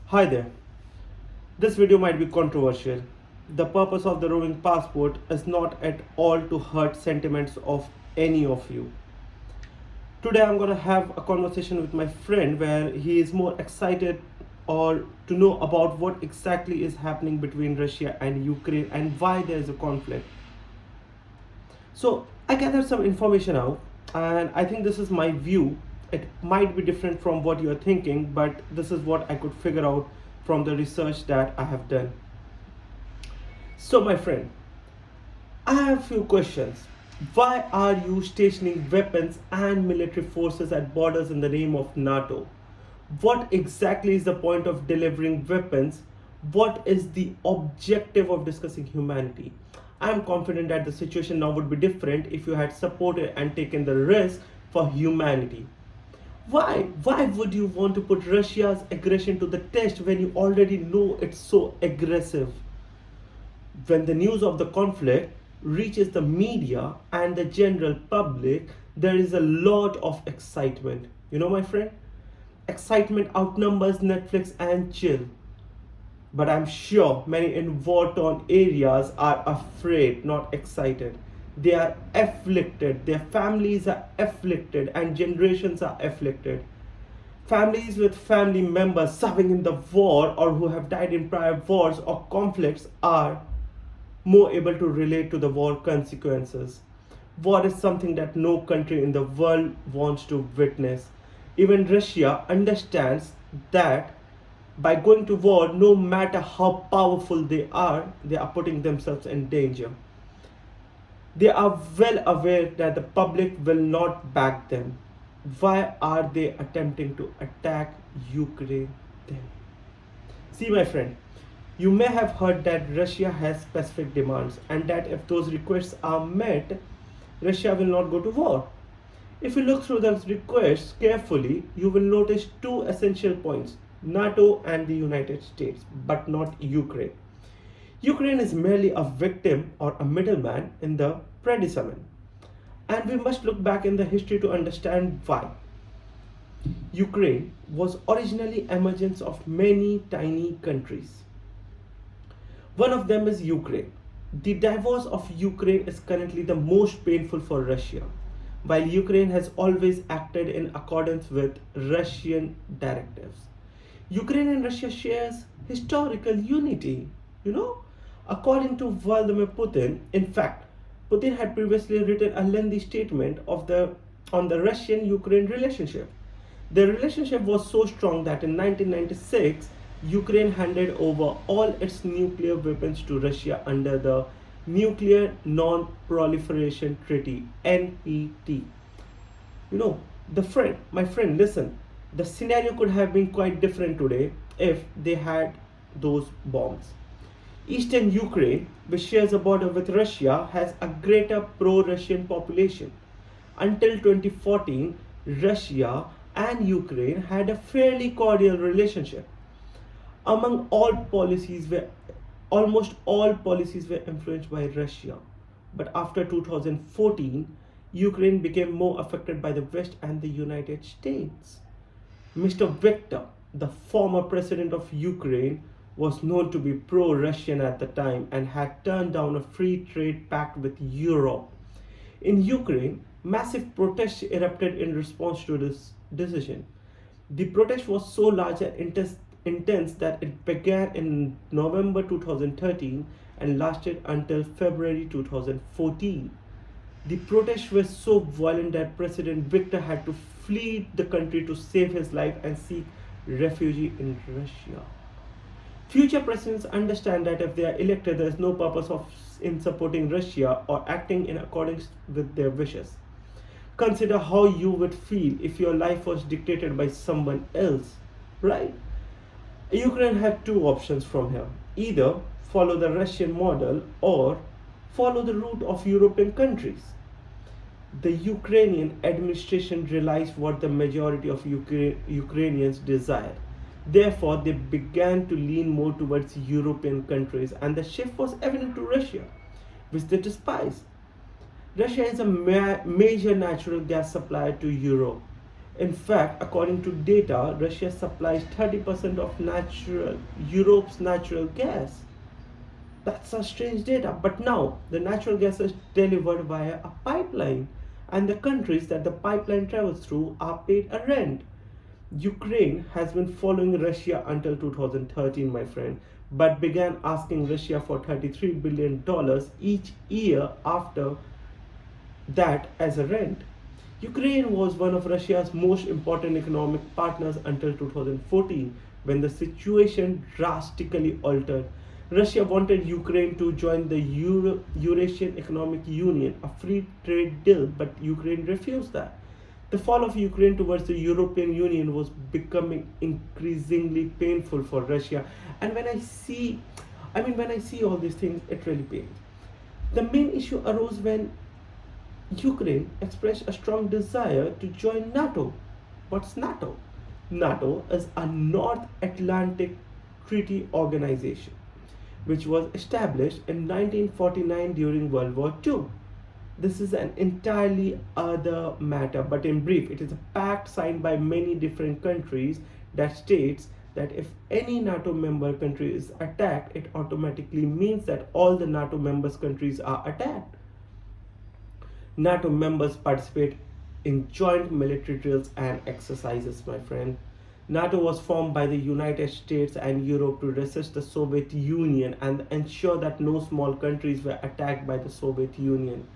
Hi there. This video might be controversial. The purpose of the roving passport is not at all to hurt sentiments of any of you. Today I'm going to have a conversation with my friend where he is more excited or to know about what exactly is happening between Russia and Ukraine and why there is a conflict. So I gathered some information out and I think this is my view. It might be different from what you're thinking, but this is what I could figure out from the research that I have done. So, my friend, I have a few questions. Why are you stationing weapons and military forces at borders in the name of NATO? What exactly is the point of delivering weapons? What is the objective of discussing humanity? I am confident that the situation now would be different if you had supported and taken the risk for humanity. Why? Why would you want to put Russia's aggression to the test when you already know it's so aggressive? When the news of the conflict reaches the media and the general public, there is a lot of excitement. You know, my friend? Excitement outnumbers Netflix and chill. But I'm sure many in war torn areas are afraid, not excited. They are afflicted, their families are afflicted, and generations are afflicted. Families with family members serving in the war or who have died in prior wars or conflicts are more able to relate to the war consequences. War is something that no country in the world wants to witness. Even Russia understands that by going to war, no matter how powerful they are putting themselves in danger. They are well aware that the public will not back them. Why are they attempting to attack Ukraine then? See, my friend, you may have heard that Russia has specific demands and that if those requests are met, Russia will not go to war. If you look through those requests carefully, you will notice two essential points: NATO and the United States, but not Ukraine. Ukraine is merely a victim or a middleman in the predicament. And we must look back in the history to understand why. Ukraine was originally emergence of many tiny countries. One of them is Ukraine. The divorce of Ukraine is currently the most painful for Russia, while Ukraine has always acted in accordance with Russian directives. Ukraine and Russia shares historical unity, you know. According to Vladimir Putin, in fact, Putin had previously written a lengthy statement on the Russian-Ukraine relationship. The relationship was so strong that in 1996, Ukraine handed over all its nuclear weapons to Russia under the Nuclear Non-Proliferation Treaty (NPT). You know, my friend, listen. The scenario could have been quite different today if they had those bombs. Eastern Ukraine, which shares a border with Russia, has a greater pro-Russian population. Until 2014, Russia and Ukraine had a fairly cordial relationship. Among all policies were Almost all policies were influenced by Russia. But after 2014, Ukraine became more affected by the West and the United States. Mr. Viktor, the former president of Ukraine, was known to be pro-Russian at the time and had turned down a free trade pact with Europe. In Ukraine, massive protests erupted in response to this decision. The protest was so large and intense that it began in November 2013 and lasted until February 2014. The protests were so violent that President Viktor had to flee the country to save his life and seek refuge in Russia. Future presidents understand that if they are elected, there is no purpose in supporting Russia or acting in accordance with their wishes. Consider how you would feel if your life was dictated by someone else, right? Ukraine had two options from here: either follow the Russian model or follow the route of European countries. The Ukrainian administration realized what the majority of Ukrainians desired. Therefore, they began to lean more towards European countries, and the shift was evident to Russia, which they despise. Russia is a major natural gas supplier to Europe. In fact, according to data, Russia supplies 30% of Europe's natural gas. That's a strange data. But now the natural gas is delivered via a pipeline, and the countries that the pipeline travels through are paid a rent. Ukraine has been following Russia until 2013, my friend, but began asking Russia for $33 billion each year after that as a rent. Ukraine was one of Russia's most important economic partners until 2014, when the situation drastically altered. Russia wanted Ukraine to join the Eurasian Economic Union, a free trade deal, but Ukraine refused that. The fall of Ukraine towards the European Union was becoming increasingly painful for Russia. And when I see all these things, it really pains. The main issue arose when Ukraine expressed a strong desire to join NATO. What's NATO? NATO is a North Atlantic Treaty Organization which was established in 1949 during World War II. This is an entirely other matter, but in brief, it is a pact signed by many different countries that states that if any NATO member country is attacked, it automatically means that all the NATO members countries are attacked. NATO members participate in joint military drills and exercises, my friend. NATO was formed by the United States and Europe to resist the Soviet Union and ensure that no small countries were attacked by the Soviet Union.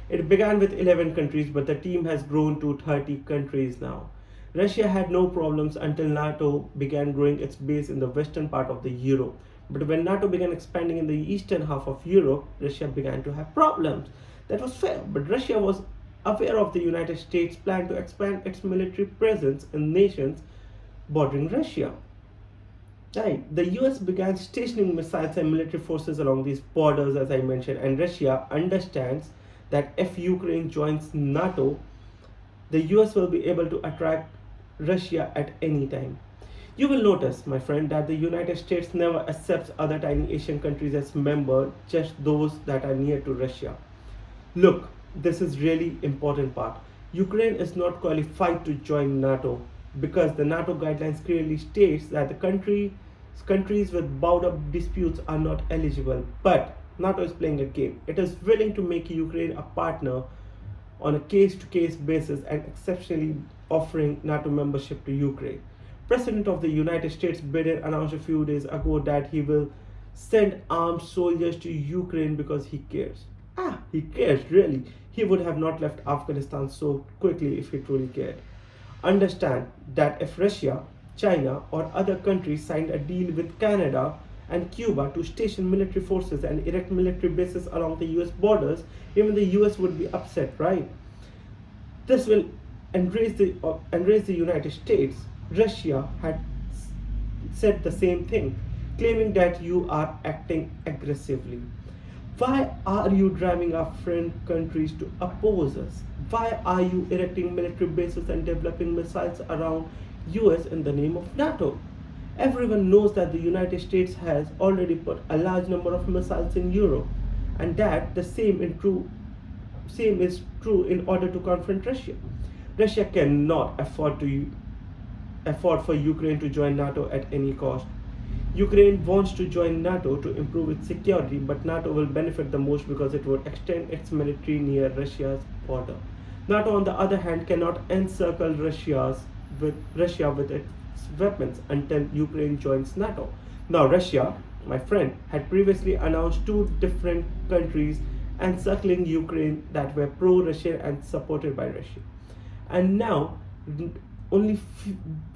It began with 11 countries, but the team has grown to 30 countries now. Russia had no problems until NATO began growing its base in the western part of the Europe. But when NATO began expanding in the eastern half of Europe, Russia began to have problems. That was fair, but Russia was aware of the United States' plan to expand its military presence in nations bordering Russia. Right. The US began stationing missiles and military forces along these borders, as I mentioned, and Russia understands that if Ukraine joins NATO, the US will be able to attract Russia at any time. You will notice, my friend, that the United States never accepts other tiny Asian countries as members, just those that are near to Russia. Look, this is really important part. Ukraine is not qualified to join NATO because the NATO guidelines clearly states that the countries with bowed up disputes are not eligible. But NATO is playing a game. It is willing to make Ukraine a partner on a case-to-case basis and exceptionally offering NATO membership to Ukraine. President of the United States Biden announced a few days ago that he will send armed soldiers to Ukraine because he cares. He cares, really. He would have not left Afghanistan so quickly if he truly cared. Understand that if Russia, China, or other countries signed a deal with Canada and Cuba to station military forces and erect military bases along the US borders, even the US would be upset, right? This will enrage the United States. Russia had said the same thing, claiming that you are acting aggressively. Why are you driving our friend countries to oppose us? Why are you erecting military bases and developing missiles around US in the name of NATO? Everyone knows that the United States has already put a large number of missiles in Europe, and that the same is true in order to confront Russia. Russia cannot afford for Ukraine to join NATO at any cost. Ukraine wants to join NATO to improve its security, but NATO will benefit the most because it would extend its military near Russia's border. NATO, on the other hand, cannot encircle Russia with its weapons until Ukraine joins NATO. Now, Russia, my friend, had previously announced two different countries encircling Ukraine that were pro-Russian and supported by Russia. And now, only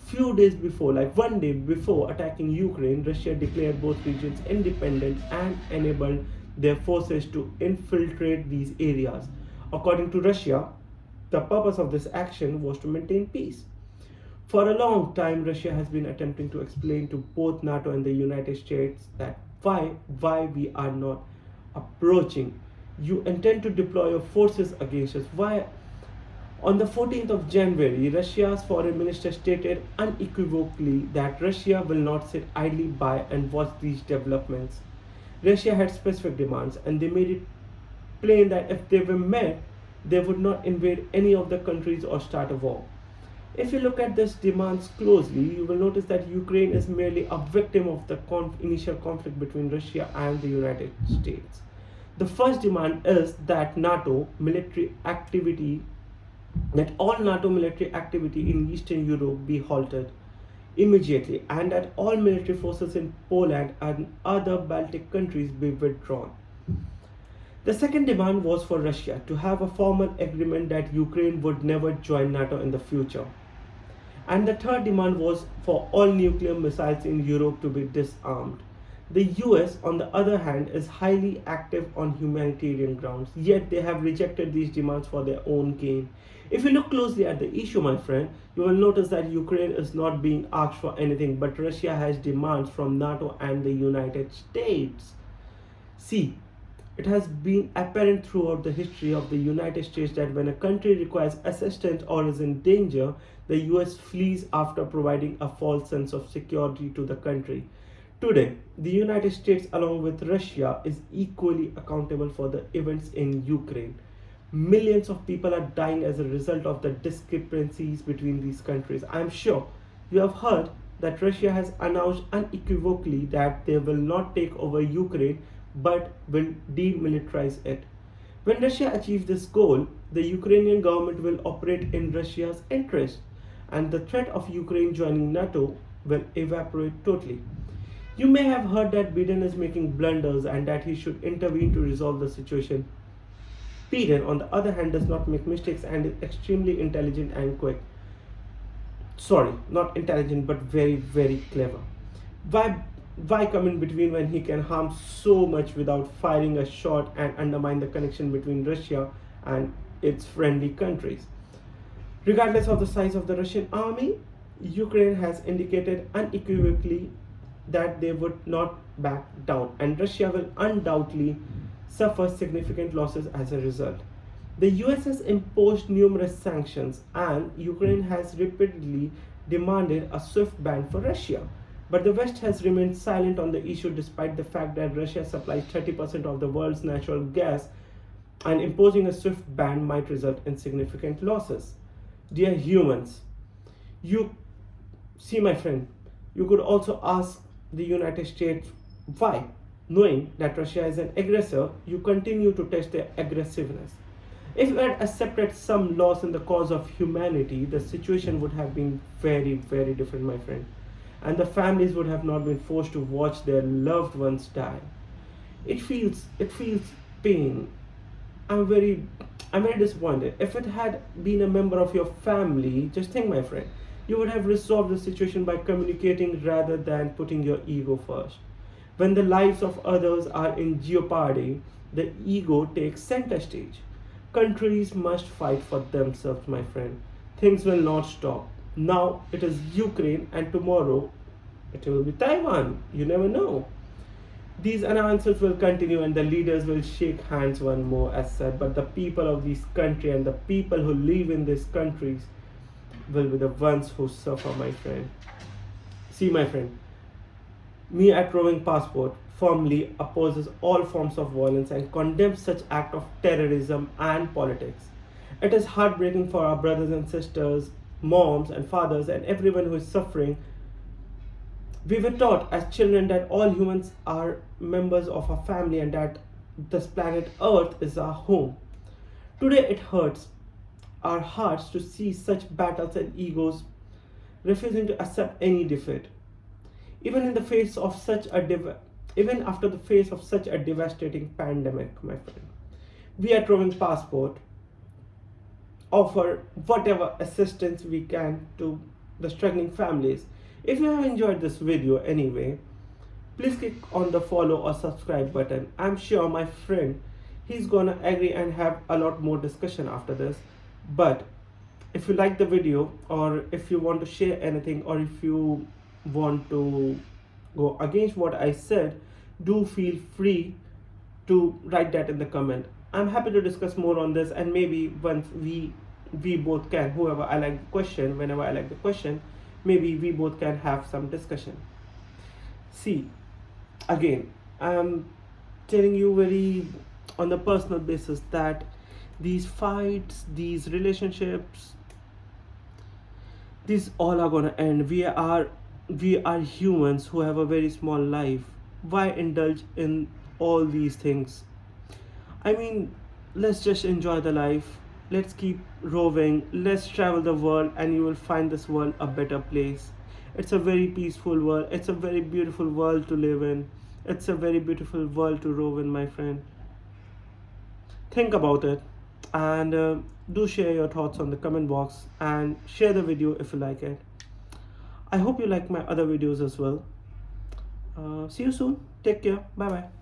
few days before, like one day before attacking Ukraine, Russia declared both regions independent and enabled their forces to infiltrate these areas. According to Russia, the purpose of this action was to maintain peace. For a long time, Russia has been attempting to explain to both NATO and the United States that why we are not approaching. You intend to deploy your forces against us. Why? On the 14th of January, Russia's foreign minister stated unequivocally that Russia will not sit idly by and watch these developments. Russia had specific demands, and they made it plain that if they were met, they would not invade any of the countries or start a war. If you look at these demands closely, you will notice that Ukraine is merely a victim of the initial conflict between Russia and the United States. The first demand is that all NATO military activity in Eastern Europe be halted immediately and that all military forces in Poland and other Baltic countries be withdrawn. The second demand was for Russia to have a formal agreement that Ukraine would never join NATO in the future. And the third demand was for all nuclear missiles in Europe to be disarmed. The US, on the other hand, is highly active on humanitarian grounds, yet they have rejected these demands for their own gain. If you look closely at the issue, my friend, you will notice that Ukraine is not being asked for anything, but Russia has demands from NATO and the United States. See, it has been apparent throughout the history of the United States that when a country requires assistance or is in danger, the US flees after providing a false sense of security to the country. Today, the United States, along with Russia, is equally accountable for the events in Ukraine. Millions of people are dying as a result of the discrepancies between these countries. I am sure you have heard that Russia has announced unequivocally that they will not take over Ukraine but will demilitarize it. When Russia achieves this goal, the Ukrainian government will operate in Russia's interest, and the threat of Ukraine joining NATO will evaporate totally. You may have heard that Biden is making blunders and that he should intervene to resolve the situation. Biden, on the other hand, does not make mistakes and is extremely intelligent and quick. Sorry, not intelligent, but very, very clever. Why why come in between when he can harm so much without firing a shot and undermine the connection between Russia and its friendly countries? Regardless of the size of the Russian army, Ukraine has indicated unequivocally that they would not back down, and Russia will undoubtedly suffer significant losses as a result. The US has imposed numerous sanctions, and Ukraine has repeatedly demanded a swift ban for Russia. But the West has remained silent on the issue despite the fact that Russia supplies 30% of the world's natural gas, and imposing a swift ban might result in significant losses. Dear humans, you see, my friend, you could also ask the United States why, knowing that Russia is an aggressor, you continue to test their aggressiveness. If you had accepted some loss in the cause of humanity, the situation would have been very, very different, my friend, and the families would have not been forced to watch their loved ones die. It feels pain. I'm very disappointed. If it had been a member of your family, just think, my friend, you would have resolved the situation by communicating rather than putting your ego first. When the lives of others are in jeopardy, the ego takes center stage. Countries must fight for themselves, my friend. Things will not stop. Now it is Ukraine, and tomorrow it will be Taiwan. You never know. These announcements will continue and the leaders will shake hands one more, as said, but the people of this country and the people who live in these countries will be the ones who suffer, my friend. See, my friend, me at Roving Passport firmly opposes all forms of violence and condemns such act of terrorism and politics. It is heartbreaking for our brothers and sisters, moms and fathers, and everyone who is suffering. We were taught as children that all humans are members of a family and that this planet Earth is our home. Today it hurts our hearts to see such battles and egos refusing to accept any defeat. Even in the face of such a even after the face of such a devastating pandemic, my friend, we at Roving Passport offer whatever assistance we can to the struggling families. If you have enjoyed this video anyway, please click on the follow or subscribe button. I'm sure my friend, he's gonna agree and have a lot more discussion after this. But if you like the video, or if you want to share anything, or if you want to go against what I said, do feel free to write that in the comment. I'm happy to discuss more on this, and maybe once we both can, whoever I like the question, whenever I like the question, maybe we both can have some discussion. See, again, I'm telling you very on the personal basis that these fights, these relationships, These all are gonna end. We are humans who have a very small life. Why indulge in all these things? I mean, let's just enjoy the life. Let's keep roving. Let's travel the world, and you will find this world a better place. It's a very peaceful world. It's a very beautiful world to live in. It's a very beautiful world to rove in, my friend. Think about it, and do share your thoughts on the comment box and share the video if you like it. I hope you like my other videos as well. See you soon. Take care. Bye bye.